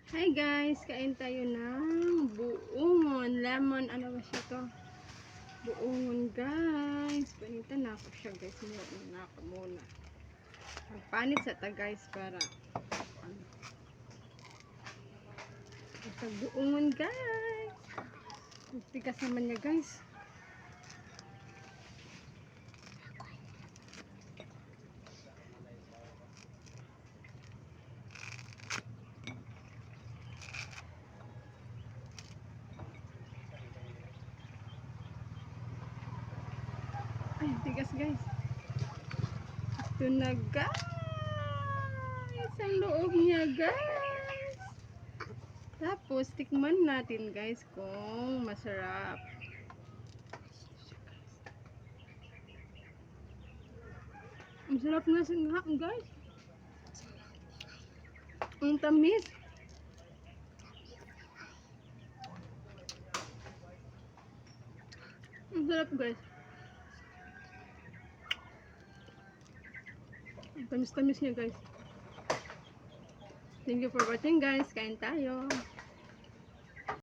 Hi guys, kain tayo ng buongon, lemon, ano ba siya to? Buongon guys. Panitan na ako siya guys. Muna na ako muna. Magpanit sa ta guys para ito buongon guys. Tigas naman niya guys. Ay, tigas guys. Ito na guys. Ang loob niya guys. Tapos, tikman natin guys kung masarap. Ang sarap nga sa guys. Ang tamis. Ang sarap guys. Ang tamis-tamis niya guys. Thank you for watching guys. Kain tayo.